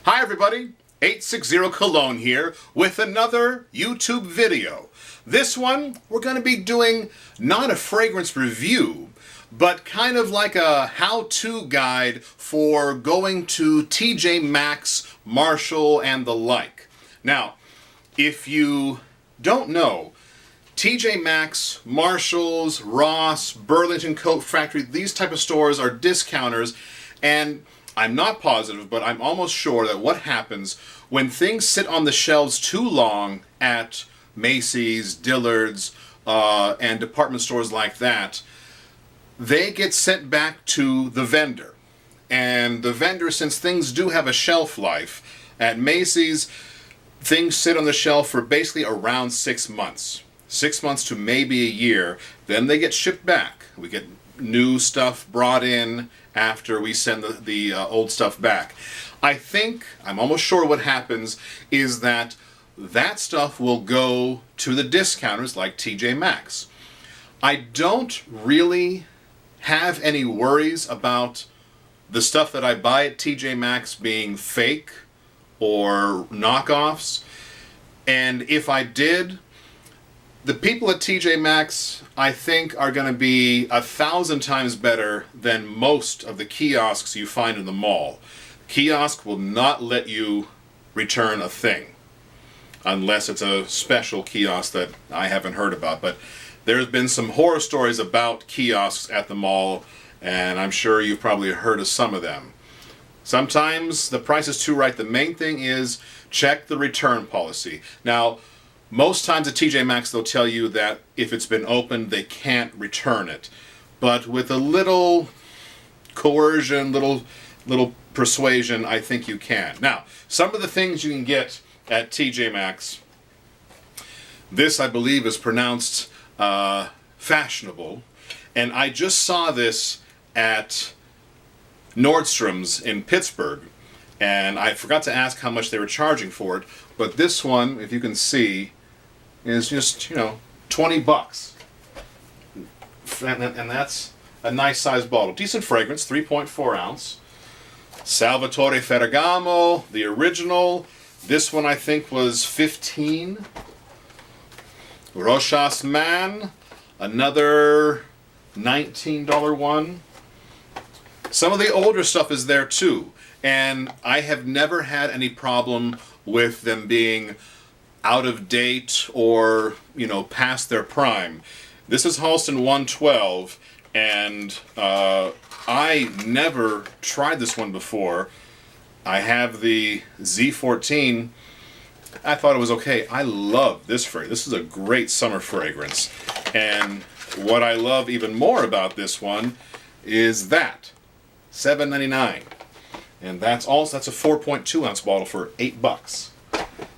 Hi everybody, 860 Cologne here with another YouTube video. This one, we're going to be doing not a fragrance review, but kind of like a how-to guide for going to TJ Maxx, Marshall, and the like. Now, if you don't know, TJ Maxx, Marshalls, Ross, Burlington Coat Factory, these type of stores are discounters, and I'm not positive, but I'm almost sure that what happens when things sit on the shelves too long at Macy's, Dillard's, and department stores like that, they get sent back to the vendor. And the vendor, since things do have a shelf life, at Macy's, things sit on the shelf for basically around 6 months. 6 months to maybe a year, then they get shipped back. We get new stuff brought in after we send the old stuff back. I'm almost sure what happens is that stuff will go to the discounters like TJ Maxx. I don't really have any worries about the stuff that I buy at TJ Maxx being fake or knockoffs. And if I did, the people at TJ Maxx, I think, are going to be 1,000 times better than most of the kiosks you find in the mall. Kiosk will not let you return a thing, unless it's a special kiosk that I haven't heard about. But there's been some horror stories about kiosks at the mall, and I'm sure you've probably heard of some of them. Sometimes the price is too right. The main thing is check the return policy. Now, most times at TJ Maxx, they'll tell you that if it's been opened, they can't return it. But with a little coercion, little persuasion, I think you can. Now, some of the things you can get at TJ Maxx, this, I believe, is pronounced fashionable. And I just saw this at Nordstrom's in Pittsburgh. And I forgot to ask how much they were charging for it. But this one, if you can see, is just, 20 bucks. And that's a nice sized bottle. Decent fragrance, 3.4 ounce. Salvatore Ferragamo, the original. This one I think was 15. Rochas Man, another $19 one. Some of the older stuff is there too. And I have never had any problem with them being out of date or, past their prime. This is Halston 112, and I never tried this one before. I have the Z14. I thought it was okay. I love this fragrance. This is a great summer fragrance. And what I love even more about this one is that $7.99. And that's a 4.2 ounce bottle for $8.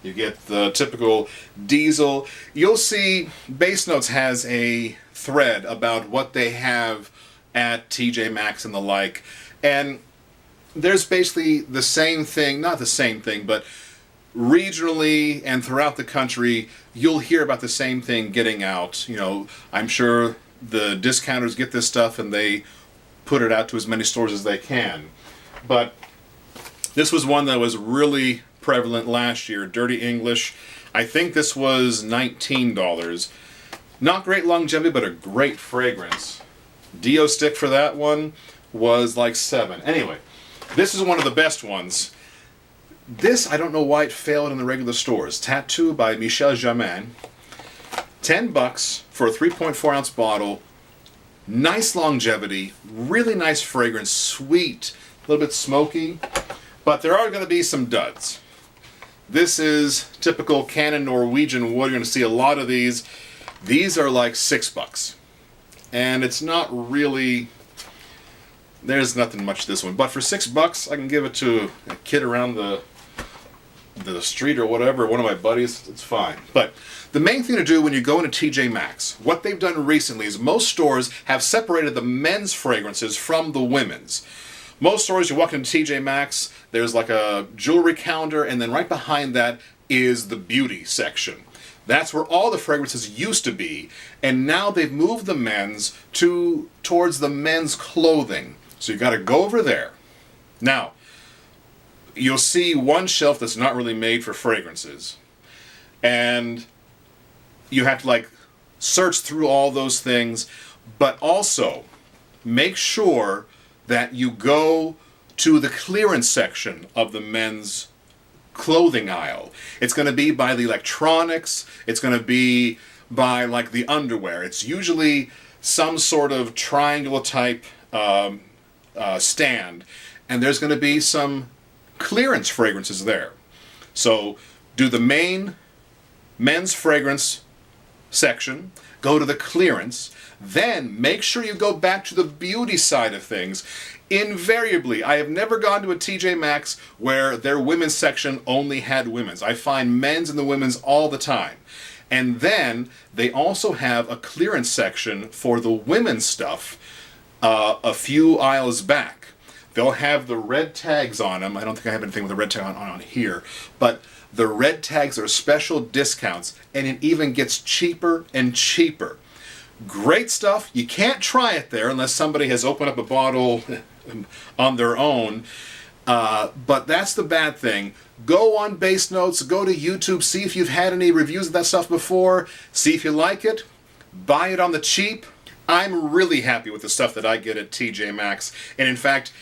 You get the typical diesel. You'll see Base Notes has a thread about what they have at TJ Maxx and the like. And there's basically the same thing, not the same thing, but regionally and throughout the country, you'll hear about the same thing getting out. I'm sure the discounters get this stuff and they put it out to as many stores as they can. But this was one that was really prevalent last year, Dirty English. I think this was $19. Not great longevity, but a great fragrance. Dio stick for that one was like $7. Anyway, this is one of the best ones. This, I don't know why it failed in the regular stores. Tattoo by Michel Germain. $10 for a 3.4 ounce bottle. Nice longevity, really nice fragrance, sweet, a little bit smoky. But there are going to be some duds. This is typical Canon Norwegian wood. You're going to see a lot of these. These are like $6. And it's not really, there's nothing much to this one. But for $6, I can give it to a kid around the street or whatever, one of my buddies, it's fine. But the main thing to do when you go into TJ Maxx, what they've done recently is most stores have separated the men's fragrances from the women's. Most stores, you walk into TJ Maxx, there's like a jewelry counter, and then right behind that is the beauty section. That's where all the fragrances used to be, and now they've moved the men's towards the men's clothing. So you got to go over there. Now, you'll see one shelf that's not really made for fragrances. And you have to like search through all those things, but also make sure that you go to the clearance section of the men's clothing aisle. It's going to be by the electronics, it's going to be by like the underwear. It's usually some sort of triangular type stand, and there's going to be some clearance fragrances there. So do the main men's fragrance section, go to the clearance, then make sure you go back to the beauty side of things. Invariably, I have never gone to a TJ Maxx where their women's section only had women's. I find men's and the women's all the time. And then they also have a clearance section for the women's stuff a few aisles back. They'll have the red tags on them. I don't think I have anything with a red tag on here, but the red tags are special discounts, and it even gets cheaper and cheaper. Great stuff. You can't try it there unless somebody has opened up a bottle on their own. But that's the bad thing. Go on Base Notes, go to YouTube, see if you've had any reviews of that stuff before, see if you like it, buy it on the cheap. I'm really happy with the stuff that I get at TJ Maxx. And in fact,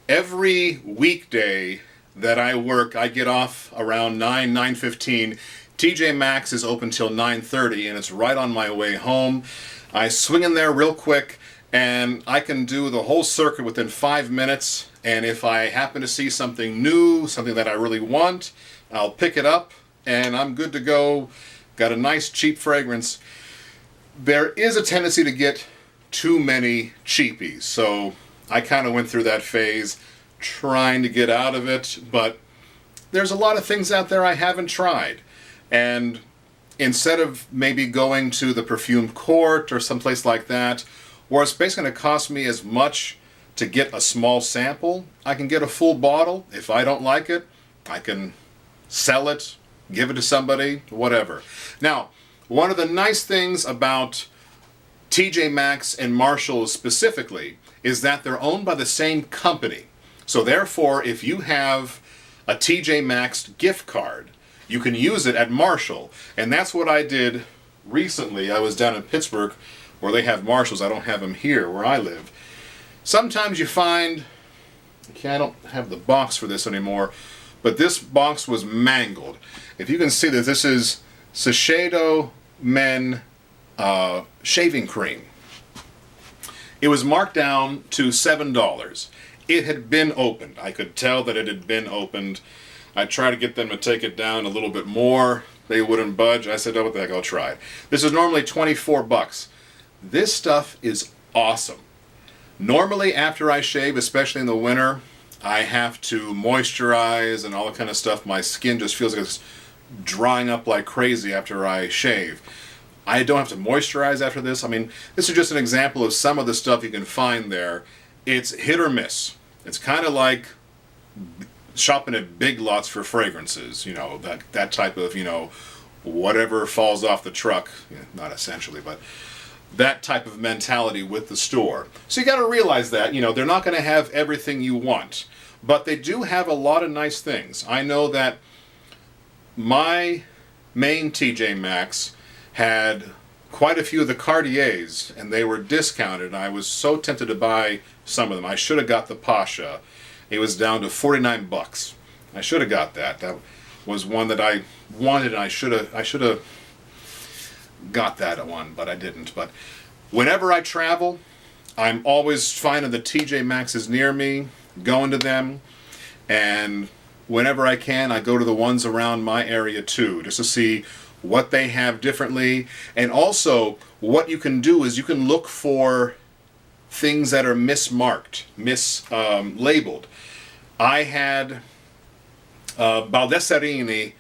every weekday that I work, I get off around 9:15. TJ Maxx is open till 9:30, and it's right on my way home. I swing in there real quick, and I can do the whole circuit within 5 minutes. And if I happen to see something new, something that I really want, I'll pick it up, and I'm good to go. Got a nice cheap fragrance. There is a tendency to get too many cheapies, so I kind of went through that phase trying to get out of it, but there's a lot of things out there I haven't tried. And instead of maybe going to the perfume court or someplace like that, where it's basically going to cost me as much to get a small sample, I can get a full bottle. If I don't like it, I can sell it, give it to somebody, whatever. Now, one of the nice things about TJ Maxx and Marshalls specifically is that they're owned by the same company. So therefore, if you have a TJ Maxx gift card, you can use it at Marshall. And that's what I did recently. I was down in Pittsburgh where they have Marshalls. I don't have them here where I live. Sometimes you find, okay, I don't have the box for this anymore, but this box was mangled. If you can see that, this is Shiseido Men shaving cream. It was marked down to $7. It had been opened. I could tell that it had been opened. I tried to get them to take it down a little bit more. They wouldn't budge. I said, oh, what the heck, I'll try. This is normally 24 bucks. This stuff is awesome. Normally after I shave, especially in the winter, I have to moisturize and all that kind of stuff. My skin just feels like it's drying up like crazy after I shave. I don't have to moisturize after this. I mean, this is just an example of some of the stuff you can find there. It's hit or miss. It's kind of like shopping at Big Lots for fragrances, you know, that type of, you know, whatever falls off the truck, not essentially, but that type of mentality with the store. So you got to realize that, you know, they're not going to have everything you want, but they do have a lot of nice things. I know that my main TJ Maxx had quite a few of the Cartiers, and they were discounted, and I was so tempted to buy some of them. I should have got the Pasha. It was down to 49 bucks. I should have got that. That was one that I wanted, and I should have got that one, but I didn't. But whenever I travel, I'm always finding the TJ Maxx's near me, going to them, and whenever I can, I go to the ones around my area too, just to see what they have differently. And also, what you can do is you can look for things that are mismarked, mislabeled. I had Baldessarini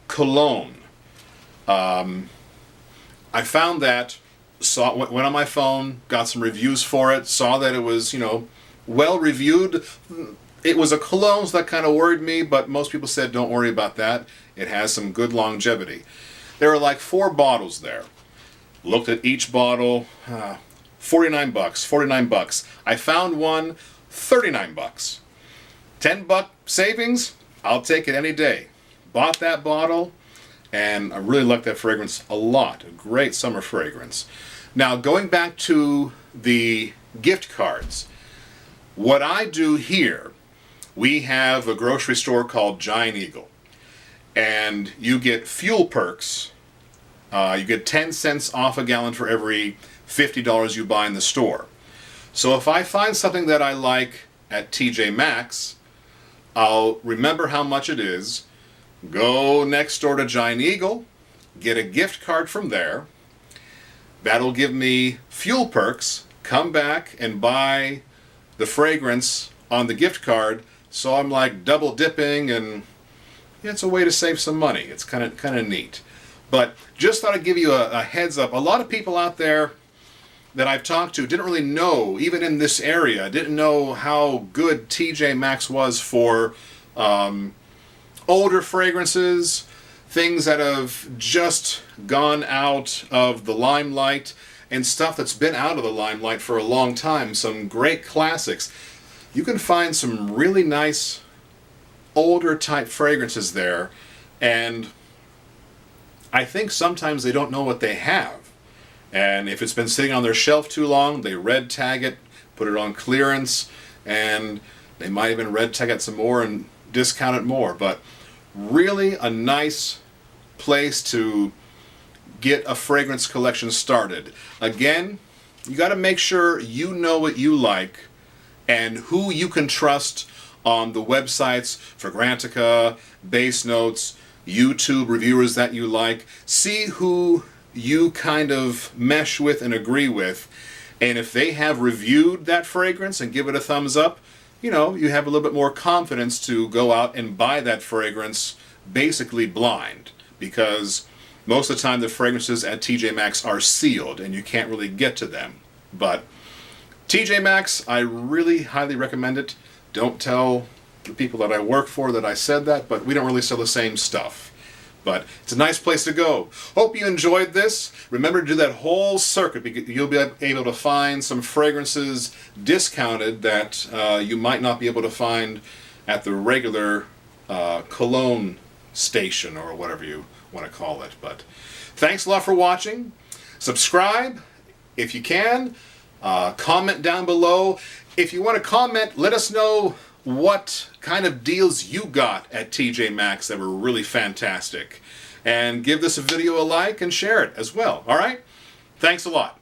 Cologne. I found that, went on my phone, got some reviews for it, saw that it was, you know, well reviewed. It was a cologne, so that kind of worried me, but most people said don't worry about that. It has some good longevity. There are like 4 bottles there. Looked at each bottle, 49 bucks, 49 bucks. I found one, 39 bucks. $10 savings? I'll take it any day. Bought that bottle, and I really like that fragrance a lot. A great summer fragrance. Now, going back to the gift cards, what I do here, we have a grocery store called Giant Eagle, and you get fuel perks. You get 10 cents off a gallon for every $50 you buy in the store. So if I find something that I like at TJ Maxx, I'll remember how much it is, go next door to Giant Eagle, get a gift card from there. That'll give me fuel perks, come back and buy the fragrance on the gift card. So I'm like double dipping, and it's a way to save some money. It's kind of neat. But just thought I'd give you a heads up. A lot of people out there that I've talked to didn't really know, even in this area, didn't know how good TJ Maxx was for older fragrances, things that have just gone out of the limelight, and stuff that's been out of the limelight for a long time. Some great classics. You can find some really nice older type fragrances there, and I think sometimes they don't know what they have. And if it's been sitting on their shelf too long, they red tag it, put it on clearance, and they might even red tag it some more and discount it more. But really a nice place to get a fragrance collection started. Again, you got to make sure you know what you like and who you can trust on the websites, Fragrantica, Base Notes, YouTube reviewers that you like. See who you kind of mesh with and agree with, and if they have reviewed that fragrance and give it a thumbs up, you know, you have a little bit more confidence to go out and buy that fragrance basically blind, because most of the time the fragrances at TJ Maxx are sealed and you can't really get to them. But TJ Maxx, I really highly recommend it. Don't tell the people that I work for that I said that, but we don't really sell the same stuff. But it's a nice place to go. Hope you enjoyed this. Remember to do that whole circuit, because you'll be able to find some fragrances discounted that you might not be able to find at the regular Cologne station, or whatever you want to call it. But thanks a lot for watching. Subscribe if you can. Comment down below. If you want to comment, let us know what kind of deals you got at TJ Maxx that were really fantastic. And give this video a like and share it as well. All right? Thanks a lot.